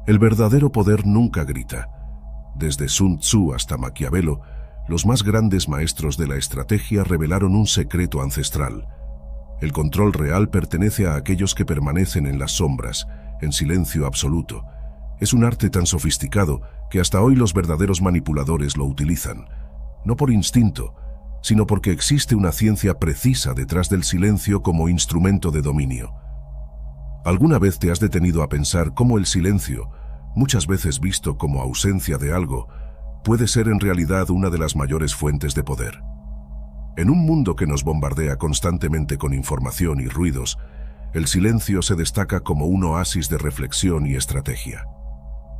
El verdadero poder nunca grita. Desde Sun Tzu hasta Maquiavelo, los más grandes maestros de la estrategia revelaron un secreto ancestral. El control real pertenece a aquellos que permanecen en las sombras, en silencio absoluto. Es un arte tan sofisticado que hasta hoy los verdaderos manipuladores lo utilizan, no por instinto, sino porque existe una ciencia precisa detrás del silencio como instrumento de dominio. ¿Alguna vez te has detenido a pensar cómo el silencio, muchas veces visto como ausencia de algo, puede ser en realidad una de las mayores fuentes de poder? En un mundo que nos bombardea constantemente con información y ruidos, el silencio se destaca como un oasis de reflexión y estrategia.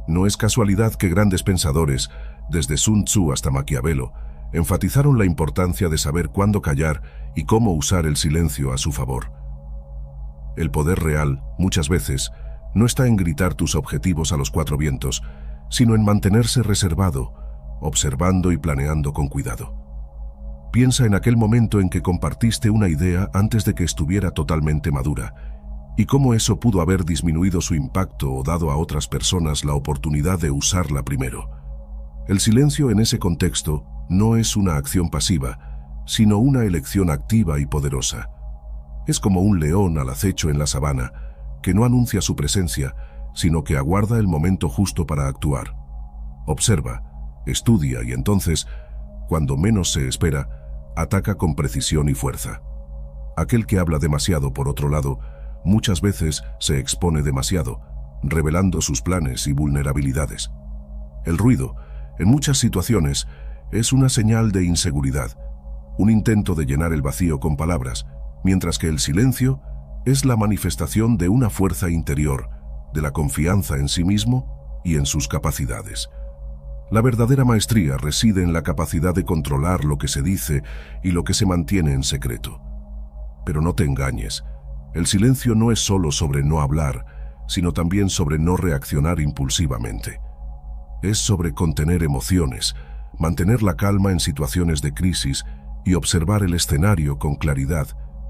No es casualidad que grandes pensadores, desde Sun Tzu hasta Maquiavelo, enfatizaron la importancia de saber cuándo callar y cómo usar el silencio a su favor. El poder real, muchas veces, no está en gritar tus objetivos a los cuatro vientos, sino en mantenerse reservado, observando y planeando con cuidado. Piensa en aquel momento en que compartiste una idea antes de que estuviera totalmente madura, y cómo eso pudo haber disminuido su impacto o dado a otras personas la oportunidad de usarla primero. El silencio en ese contexto no es una acción pasiva, sino una elección activa y poderosa. Es como un león al acecho en la sabana, que no anuncia su presencia, sino que aguarda el momento justo para actuar. Observa, estudia y entonces, cuando menos se espera, ataca con precisión y fuerza. Aquel que habla demasiado, por otro lado, muchas veces se expone demasiado, revelando sus planes y vulnerabilidades. El ruido, en muchas situaciones, es una señal de inseguridad, un intento de llenar el vacío con palabras, mientras que el silencio es la manifestación de una fuerza interior, de la confianza en sí mismo y en sus capacidades. La verdadera maestría reside en la capacidad de controlar lo que se dice y lo que se mantiene en secreto. Pero no te engañes, el silencio no es solo sobre no hablar, sino también sobre no reaccionar impulsivamente. Es sobre contener emociones, mantener la calma en situaciones de crisis y observar el escenario con claridad,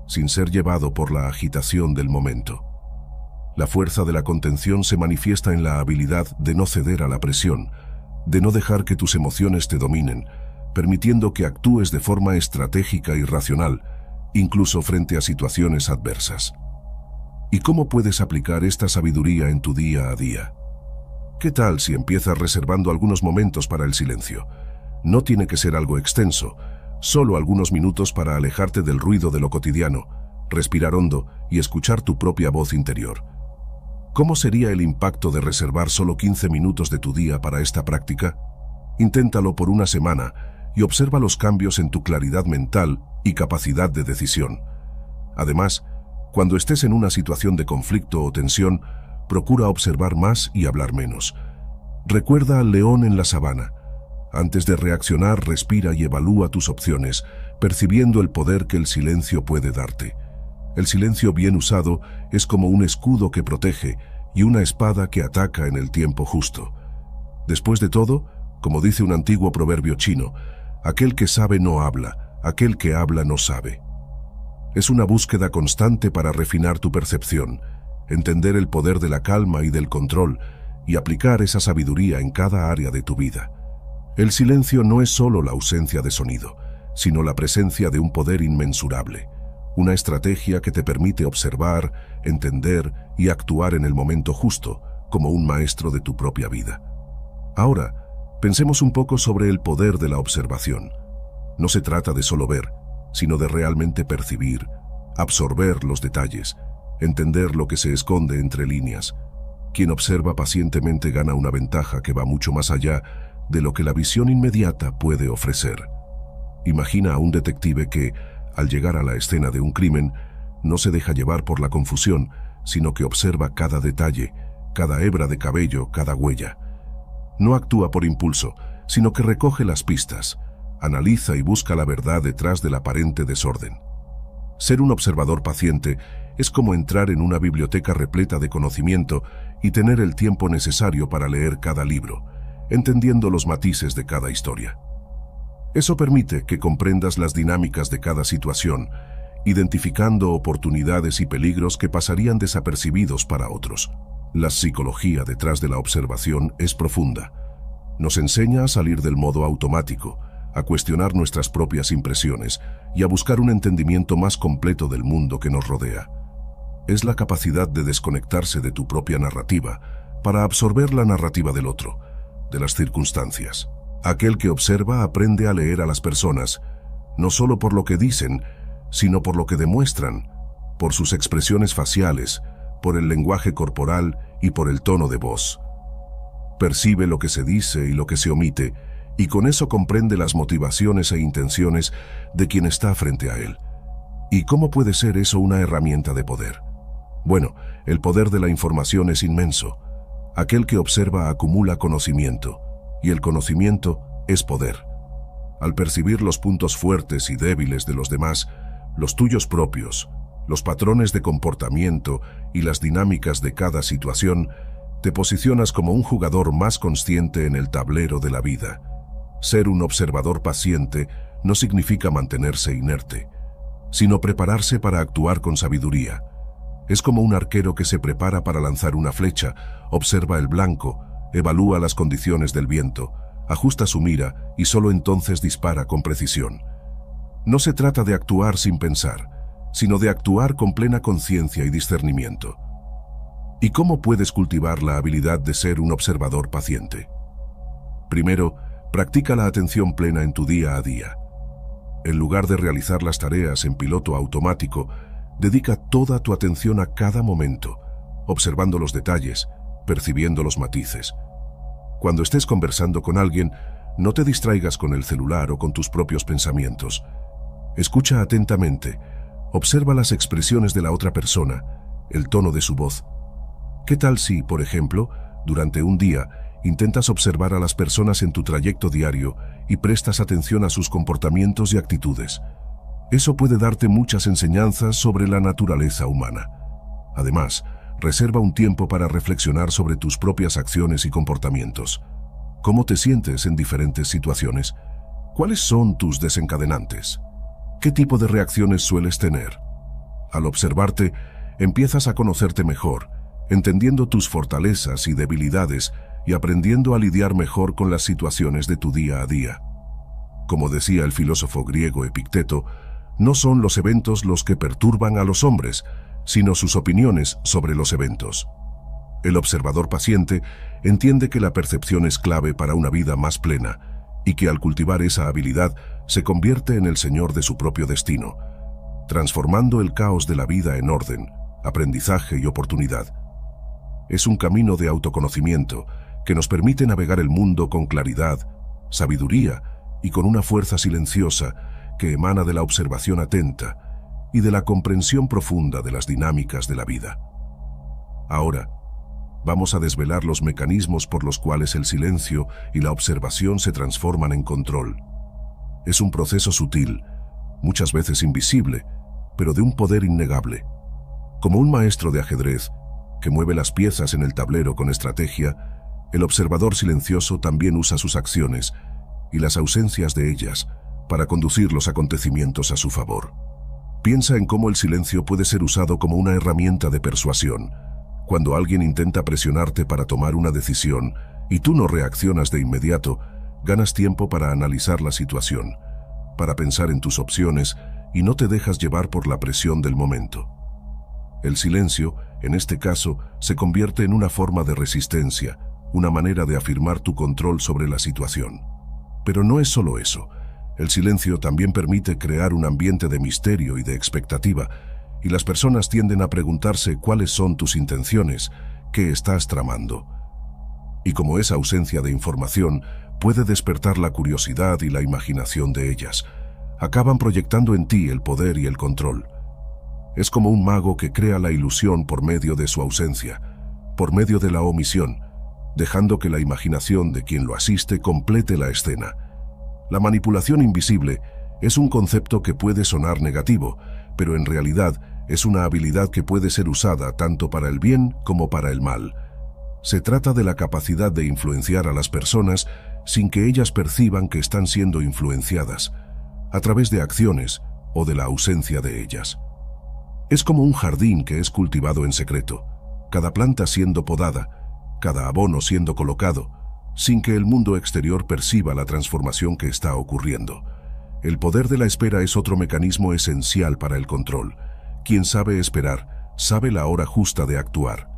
sin ser llevado por la agitación del momento. La fuerza de la contención se manifiesta en la habilidad de no ceder a la presión, de no dejar que tus emociones te dominen, permitiendo que actúes de forma estratégica y racional, incluso frente a situaciones adversas. ¿Y cómo puedes aplicar esta sabiduría en tu día a día? ¿Qué tal si empiezas reservando algunos momentos para el silencio? No tiene que ser algo extenso, solo algunos minutos para alejarte del ruido de lo cotidiano, respirar hondo y escuchar tu propia voz interior. ¿Cómo sería el impacto de reservar solo 15 minutos de tu día para esta práctica? Inténtalo por una semana y observa los cambios en tu claridad mental y capacidad de decisión. Además, cuando estés en una situación de conflicto o tensión, procura observar más y hablar menos. Recuerda al león en la sabana. Antes de reaccionar, respira y evalúa tus opciones, percibiendo el poder que el silencio puede darte. El silencio bien usado es como un escudo que protege y una espada que ataca en el tiempo justo. Después de todo, como dice un antiguo proverbio chino, aquel que sabe no habla, aquel que habla no sabe. Es una búsqueda constante para refinar tu percepción, entender el poder de la calma y del control y aplicar esa sabiduría en cada área de tu vida. El silencio no es solo la ausencia de sonido, sino la presencia de un poder inmensurable, una estrategia que te permite observar, entender y actuar en el momento justo, como un maestro de tu propia vida. Ahora, pensemos un poco sobre el poder de la observación. No se trata de solo ver, sino de realmente percibir, absorber los detalles, entender lo que se esconde entre líneas. Quien observa pacientemente gana una ventaja que va mucho más allá de lo que la visión inmediata puede ofrecer. Imagina a un detective que, al llegar a la escena de un crimen, no se deja llevar por la confusión, sino que observa cada detalle, cada hebra de cabello, cada huella. No actúa por impulso, sino que recoge las pistas, analiza y busca la verdad detrás del aparente desorden. Ser un observador paciente es como entrar en una biblioteca repleta de conocimiento y tener el tiempo necesario para leer cada libro, entendiendo los matices de cada historia. Eso permite que comprendas las dinámicas de cada situación, identificando oportunidades y peligros que pasarían desapercibidos para otros. La psicología detrás de la observación es profunda. Nos enseña a salir del modo automático, a cuestionar nuestras propias impresiones y a buscar un entendimiento más completo del mundo que nos rodea. Es la capacidad de desconectarse de tu propia narrativa para absorber la narrativa del otro, de las circunstancias. Aquel que observa aprende a leer a las personas, no solo por lo que dicen, sino por lo que demuestran, por sus expresiones faciales, por el lenguaje corporal y por el tono de voz. Percibe lo que se dice y lo que se omite, y con eso comprende las motivaciones e intenciones de quien está frente a él. ¿Y cómo puede ser eso una herramienta de poder? Bueno, el poder de la información es inmenso. Aquel que observa acumula conocimiento, y el conocimiento es poder. Al percibir los puntos fuertes y débiles de los demás, los tuyos propios, los patrones de comportamiento y las dinámicas de cada situación, te posicionas como un jugador más consciente en el tablero de la vida. Ser un observador paciente no significa mantenerse inerte, sino prepararse para actuar con sabiduría. Es como un arquero que se prepara para lanzar una flecha, observa el blanco, evalúa las condiciones del viento, ajusta su mira y solo entonces dispara con precisión. No se trata de actuar sin pensar, sino de actuar con plena conciencia y discernimiento. ¿Y cómo puedes cultivar la habilidad de ser un observador paciente? Primero, practica la atención plena en tu día a día. En lugar de realizar las tareas en piloto automático, dedica toda tu atención a cada momento, observando los detalles, percibiendo los matices. Cuando estés conversando con alguien, no te distraigas con el celular o con tus propios pensamientos. Escucha atentamente, observa las expresiones de la otra persona, el tono de su voz. ¿Qué tal si, por ejemplo, durante un día, intentas observar a las personas en tu trayecto diario y prestas atención a sus comportamientos y actitudes? Eso puede darte muchas enseñanzas sobre la naturaleza humana. Además, reserva un tiempo para reflexionar sobre tus propias acciones y comportamientos. ¿Cómo te sientes en diferentes situaciones? ¿Cuáles son tus desencadenantes? ¿Qué tipo de reacciones sueles tener? Al observarte, empiezas a conocerte mejor, entendiendo tus fortalezas y debilidades y aprendiendo a lidiar mejor con las situaciones de tu día a día. Como decía el filósofo griego Epicteto, no son los eventos los que perturban a los hombres, sino sus opiniones sobre los eventos. El observador paciente entiende que la percepción es clave para una vida más plena y que al cultivar esa habilidad se convierte en el señor de su propio destino, transformando el caos de la vida en orden, aprendizaje y oportunidad. Es un camino de autoconocimiento que nos permite navegar el mundo con claridad, sabiduría y con una fuerza silenciosa que emana de la observación atenta y de la comprensión profunda de las dinámicas de la vida. Ahora, vamos a desvelar los mecanismos por los cuales el silencio y la observación se transforman en control. Es un proceso sutil, muchas veces invisible, pero de un poder innegable. Como un maestro de ajedrez que mueve las piezas en el tablero con estrategia, el observador silencioso también usa sus acciones y las ausencias de ellas para conducir los acontecimientos a su favor. Piensa en cómo el silencio puede ser usado como una herramienta de persuasión. Cuando alguien intenta presionarte para tomar una decisión y tú no reaccionas de inmediato, ganas tiempo para analizar la situación, para pensar en tus opciones y no te dejas llevar por la presión del momento. El silencio, en este caso, se convierte en una forma de resistencia, una manera de afirmar tu control sobre la situación. Pero no es solo eso. El silencio también permite crear un ambiente de misterio y de expectativa, y las personas tienden a preguntarse cuáles son tus intenciones, qué estás tramando. Y como esa ausencia de información puede despertar la curiosidad y la imaginación de ellas, acaban proyectando en ti el poder y el control. Es como un mago que crea la ilusión por medio de su ausencia, por medio de la omisión, dejando que la imaginación de quien lo asiste complete la escena. La manipulación invisible es un concepto que puede sonar negativo, pero en realidad es una habilidad que puede ser usada tanto para el bien como para el mal. Se trata de la capacidad de influenciar a las personas sin que ellas perciban que están siendo influenciadas, a través de acciones o de la ausencia de ellas. Es como un jardín que es cultivado en secreto, cada planta siendo podada, cada abono siendo colocado, sin que el mundo exterior perciba la transformación que está ocurriendo. El poder de la espera es otro mecanismo esencial para el control. Quien sabe esperar, sabe la hora justa de actuar.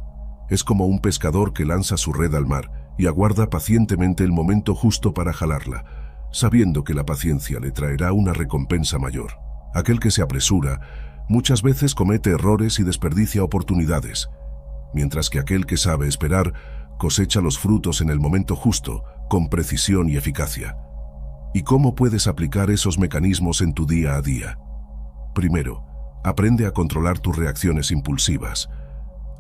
Es como un pescador que lanza su red al mar y aguarda pacientemente el momento justo para jalarla, sabiendo que la paciencia le traerá una recompensa mayor. Aquel que se apresura muchas veces comete errores y desperdicia oportunidades, mientras que aquel que sabe esperar cosecha los frutos en el momento justo, con precisión y eficacia. ¿Y cómo puedes aplicar esos mecanismos en tu día a día? Primero, aprende a controlar tus reacciones impulsivas.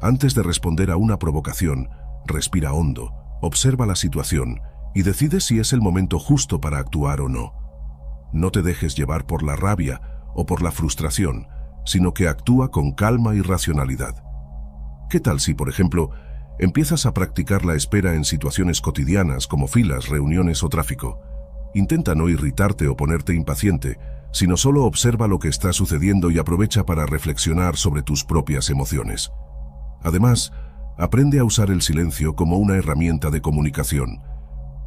Antes de responder a una provocación, respira hondo, observa la situación y decide si es el momento justo para actuar o no. No te dejes llevar por la rabia o por la frustración, sino que actúa con calma y racionalidad. ¿Qué tal si, por ejemplo, empiezas a practicar la espera en situaciones cotidianas como filas, reuniones o tráfico? Intenta no irritarte o ponerte impaciente, sino solo observa lo que está sucediendo y aprovecha para reflexionar sobre tus propias emociones. Además, aprende a usar el silencio como una herramienta de comunicación.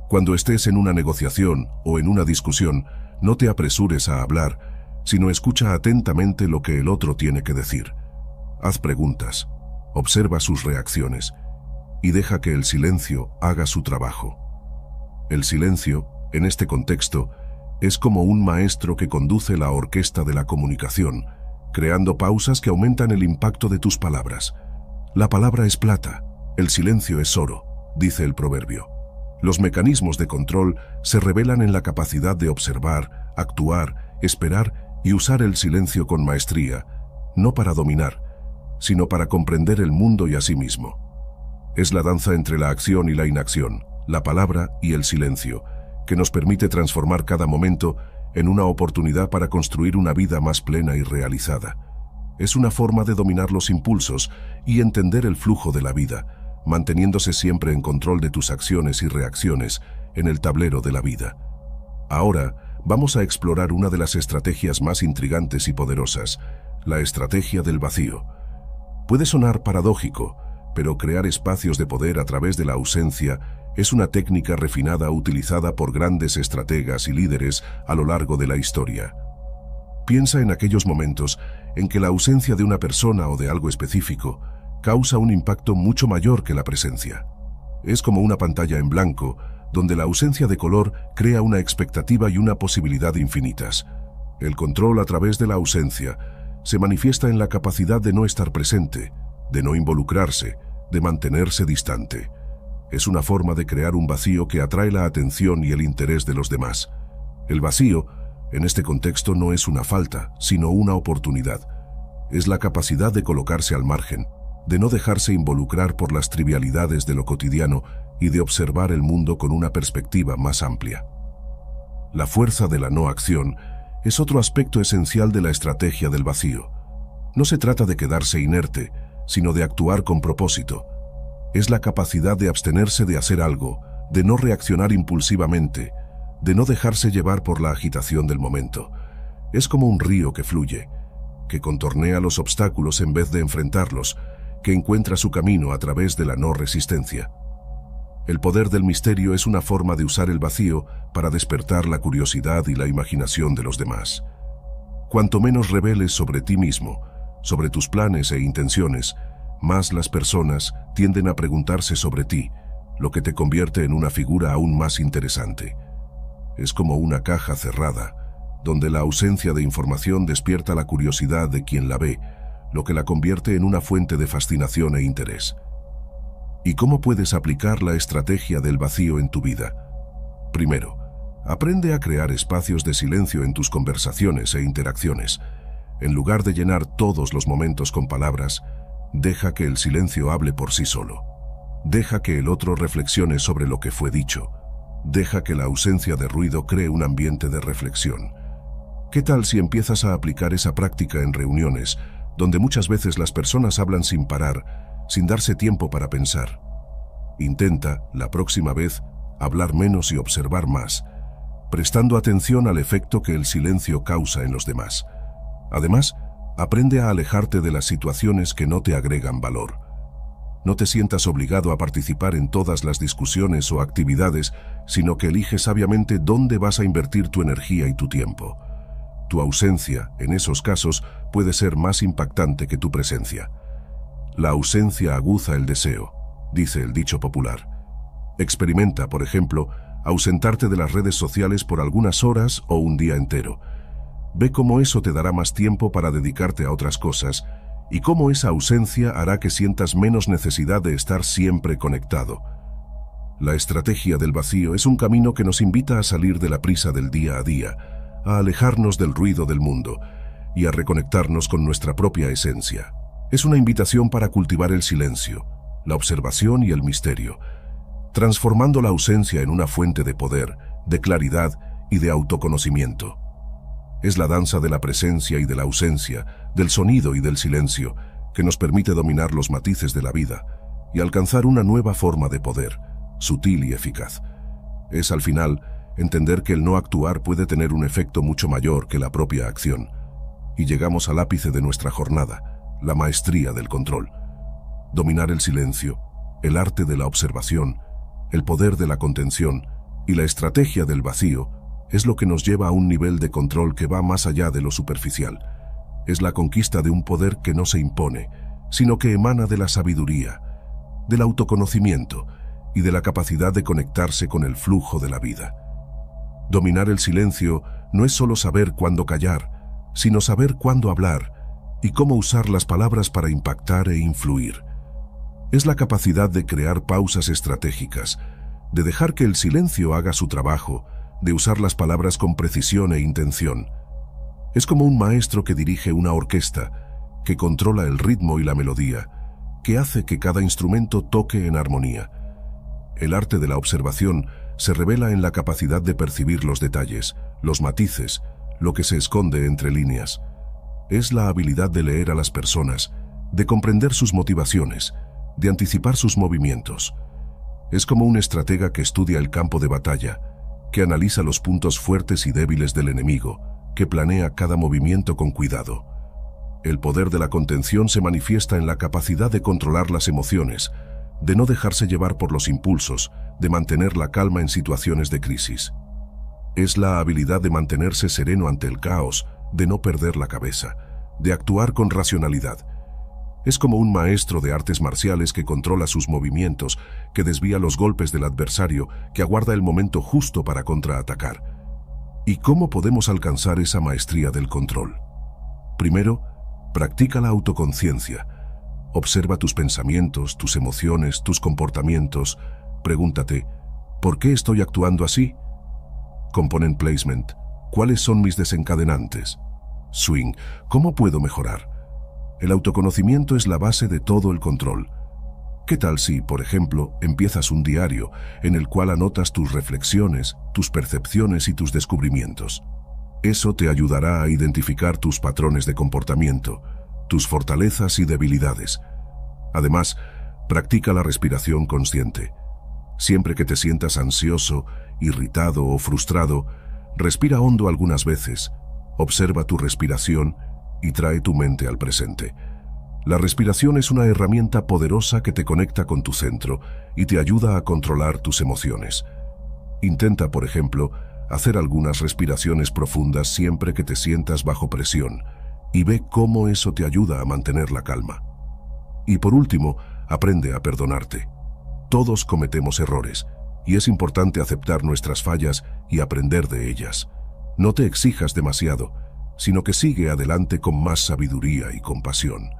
Cuando estés en una negociación o en una discusión, no te apresures a hablar, sino escucha atentamente lo que el otro tiene que decir. Haz preguntas, observa sus reacciones y deja que el silencio haga su trabajo. El silencio, en este contexto, es como un maestro que conduce la orquesta de la comunicación, creando pausas que aumentan el impacto de tus palabras. La palabra es plata, el silencio es oro, dice el proverbio. Los mecanismos de control se revelan en la capacidad de observar, actuar, esperar y usar el silencio con maestría, no para dominar, sino para comprender el mundo y a sí mismo. Es la danza entre la acción y la inacción, la palabra y el silencio, que nos permite transformar cada momento en una oportunidad para construir una vida más plena y realizada. Es una forma de dominar los impulsos y entender el flujo de la vida, manteniéndose siempre en control de tus acciones y reacciones en el tablero de la vida. Ahora, vamos a explorar una de las estrategias más intrigantes y poderosas, la estrategia del vacío. Puede sonar paradójico, pero crear espacios de poder a través de la ausencia es una técnica refinada utilizada por grandes estrategas y líderes a lo largo de la historia. Piensa en aquellos momentos en que la ausencia de una persona o de algo específico causa un impacto mucho mayor que la presencia. Es como una pantalla en blanco, donde la ausencia de color crea una expectativa y una posibilidad infinitas. El control a través de la ausencia se manifiesta en la capacidad de no estar presente, de no involucrarse, de mantenerse distante. Es una forma de crear un vacío que atrae la atención y el interés de los demás. El vacío, en este contexto, no es una falta, sino una oportunidad. Es la capacidad de colocarse al margen, de no dejarse involucrar por las trivialidades de lo cotidiano y de observar el mundo con una perspectiva más amplia. La fuerza de la no acción es otro aspecto esencial de la estrategia del vacío. No se trata de quedarse inerte, sino de actuar con propósito. Es la capacidad de abstenerse de hacer algo, de no reaccionar impulsivamente, de no dejarse llevar por la agitación del momento. Es como un río que fluye, que contornea los obstáculos en vez de enfrentarlos, que encuentra su camino a través de la no resistencia. El poder del misterio es una forma de usar el vacío para despertar la curiosidad y la imaginación de los demás. Cuanto menos reveles sobre ti mismo, sobre tus planes e intenciones, más las personas tienden a preguntarse sobre ti, lo que te convierte en una figura aún más interesante. Es como una caja cerrada, donde la ausencia de información despierta la curiosidad de quien la ve, lo que la convierte en una fuente de fascinación e interés. ¿Y cómo puedes aplicar la estrategia del vacío en tu vida? Primero, aprende a crear espacios de silencio en tus conversaciones e interacciones. En lugar de llenar todos los momentos con palabras, deja que el silencio hable por sí solo. Deja que el otro reflexione sobre lo que fue dicho. Deja que la ausencia de ruido cree un ambiente de reflexión. ¿Qué tal si empiezas a aplicar esa práctica en reuniones, donde muchas veces las personas hablan sin parar, sin darse tiempo para pensar? Intenta, la próxima vez, hablar menos y observar más, prestando atención al efecto que el silencio causa en los demás. Además, aprende a alejarte de las situaciones que no te agregan valor. No te sientas obligado a participar en todas las discusiones o actividades, sino que elige sabiamente dónde vas a invertir tu energía y tu tiempo. Tu ausencia, en esos casos, puede ser más impactante que tu presencia. La ausencia aguza el deseo, dice el dicho popular. Experimenta, por ejemplo, ausentarte de las redes sociales por algunas horas o un día entero. Ve cómo eso te dará más tiempo para dedicarte a otras cosas y cómo esa ausencia hará que sientas menos necesidad de estar siempre conectado. La estrategia del vacío es un camino que nos invita a salir de la prisa del día a día, a alejarnos del ruido del mundo y a reconectarnos con nuestra propia esencia. Es una invitación para cultivar el silencio, la observación y el misterio, transformando la ausencia en una fuente de poder, de claridad y de autoconocimiento. Es la danza de la presencia y de la ausencia, del sonido y del silencio, que nos permite dominar los matices de la vida y alcanzar una nueva forma de poder, sutil y eficaz. Es, al final, entender que el no actuar puede tener un efecto mucho mayor que la propia acción. Y llegamos al ápice de nuestra jornada, la maestría del control. Dominar el silencio, el arte de la observación, el poder de la contención y la estrategia del vacío es lo que nos lleva a un nivel de control que va más allá de lo superficial. Es la conquista de un poder que no se impone, sino que emana de la sabiduría, del autoconocimiento y de la capacidad de conectarse con el flujo de la vida. Dominar el silencio no es solo saber cuándo callar, sino saber cuándo hablar y cómo usar las palabras para impactar e influir. Es la capacidad de crear pausas estratégicas, de dejar que el silencio haga su trabajo, de usar las palabras con precisión e intención. Es como un maestro que dirige una orquesta, que controla el ritmo y la melodía, que hace que cada instrumento toque en armonía. El arte de la observación se revela en la capacidad de percibir los detalles, los matices, lo que se esconde entre líneas. Es la habilidad de leer a las personas, de comprender sus motivaciones, de anticipar sus movimientos. Es como un estratega que estudia el campo de batalla, que analiza los puntos fuertes y débiles del enemigo, que planea cada movimiento con cuidado. El poder de la contención se manifiesta en la capacidad de controlar las emociones, de no dejarse llevar por los impulsos, de mantener la calma en situaciones de crisis. Es la habilidad de mantenerse sereno ante el caos, de no perder la cabeza, de actuar con racionalidad. Es como un maestro de artes marciales que controla sus movimientos, que desvía los golpes del adversario, que aguarda el momento justo para contraatacar. ¿Y cómo podemos alcanzar esa maestría del control? Primero, practica la autoconciencia. Observa tus pensamientos, tus emociones, tus comportamientos. Pregúntate, ¿por qué estoy actuando así? Component placement. ¿Cuáles son mis desencadenantes? Swing. ¿Cómo puedo mejorar? El autoconocimiento es la base de todo el control. ¿Qué tal si, por ejemplo, empiezas un diario en el cual anotas tus reflexiones, tus percepciones y tus descubrimientos? Eso te ayudará a identificar tus patrones de comportamiento, tus fortalezas y debilidades. Además, practica la respiración consciente. Siempre que te sientas ansioso, irritado o frustrado, respira hondo algunas veces, observa tu respiración y trae tu mente al presente. La respiración es una herramienta poderosa que te conecta con tu centro y te ayuda a controlar tus emociones. Intenta, por ejemplo, hacer algunas respiraciones profundas siempre que te sientas bajo presión y ve cómo eso te ayuda a mantener la calma. Y por último, aprende a perdonarte. Todos cometemos errores y es importante aceptar nuestras fallas y aprender de ellas. No te exijas demasiado, sino que sigue adelante con más sabiduría y compasión.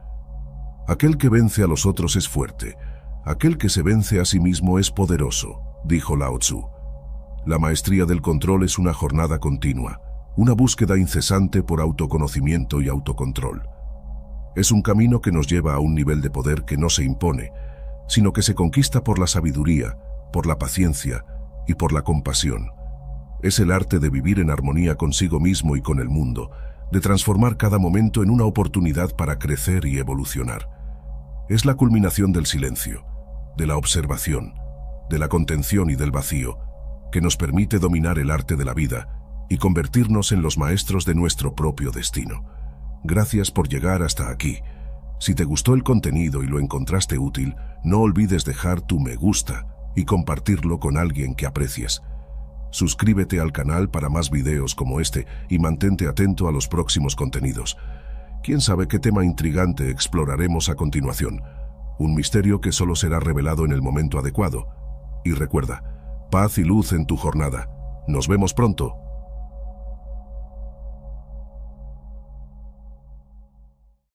Aquel que vence a los otros es fuerte, aquel que se vence a sí mismo es poderoso, dijo Lao Tzu. La maestría del control es una jornada continua, una búsqueda incesante por autoconocimiento y autocontrol. Es un camino que nos lleva a un nivel de poder que no se impone, sino que se conquista por la sabiduría, por la paciencia y por la compasión. Es el arte de vivir en armonía consigo mismo y con el mundo, de transformar cada momento en una oportunidad para crecer y evolucionar. Es la culminación del silencio, de la observación, de la contención y del vacío, que nos permite dominar el arte de la vida y convertirnos en los maestros de nuestro propio destino. Gracias por llegar hasta aquí. Si te gustó el contenido y lo encontraste útil, no olvides dejar tu me gusta y compartirlo con alguien que aprecies. Suscríbete al canal para más videos como este y mantente atento a los próximos contenidos. ¿Quién sabe qué tema intrigante exploraremos a continuación? Un misterio que solo será revelado en el momento adecuado. Y recuerda, paz y luz en tu jornada. Nos vemos pronto.